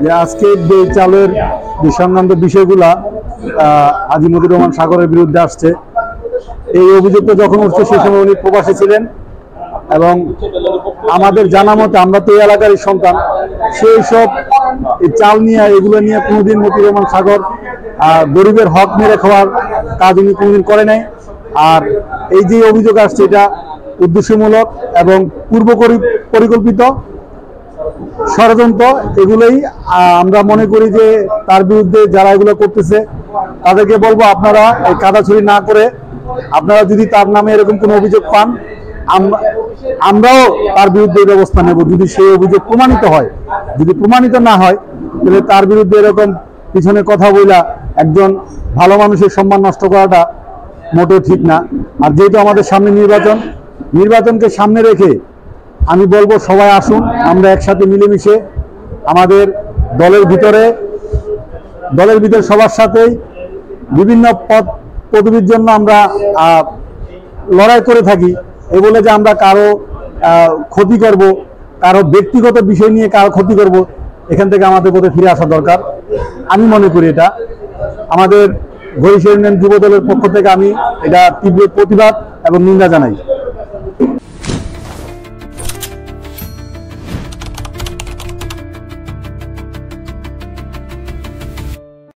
যে আজকে যে চালের যে সংক্রান্ত বিষয়গুলা হাজী মতিউর রহমান সাগরের বিরুদ্ধে আসছে, এই অভিযোগটা যখন উঠছে সেই সময় উনি প্রবাসী ছিলেন এবং আমাদের জানা মতে আমরা তো এই এলাকারই সন্তান, সেই সব চাল নিয়ে এগুলো নিয়ে কোনোদিন মতিউর রহমান সাগর গরিবের হক মেরে খাওয়ার কাজ উনি কোনোদিন করে নাই। আর এই যে অভিযোগ আসছে এটা উদ্দেশ্যমূলক এবং পূর্ব পরিকল্পিত ষড়যন্ত্র। এগুলোই আমরা মনে করি যে তার বিরুদ্ধে যারা এগুলো করতেছে তাদেরকে বলবো আপনারা এই কাদাছড়ি না করে আপনারা যদি তার নামে এরকম কোনো অভিযোগ পান আমরাও তার বিরুদ্ধে ব্যবস্থা নেব যদি সেই অভিযোগ প্রমাণিত হয়। যদি প্রমাণিত না হয় তাহলে তার বিরুদ্ধে এরকম পিছনে কথা বইলা একজন ভালো মানুষের সম্মান নষ্ট করাটা মোটেও ঠিক না। আর যেহেতু আমাদের সামনে নির্বাচনকে সামনে রেখে আমি বলবো সবাই আসুন, আমরা একসাথে মিলেমিশে আমাদের দলের ভিতরে সবার সাথেই বিভিন্ন পদবীর জন্য আমরা লড়াই করে থাকি। এ বলে যে আমরা কারো ক্ষতি করব, কারো ব্যক্তিগত বিষয় নিয়ে কারো ক্ষতি করব, এখান থেকে আমাদের পথে ফিরে আসা দরকার। আমি মনে করি এটা আমাদের ঘড়িশা ইউনিয়ন যুব দলের পক্ষ থেকে আমি এটা তীব্র প্রতিবাদ এবং নিন্দা জানাই।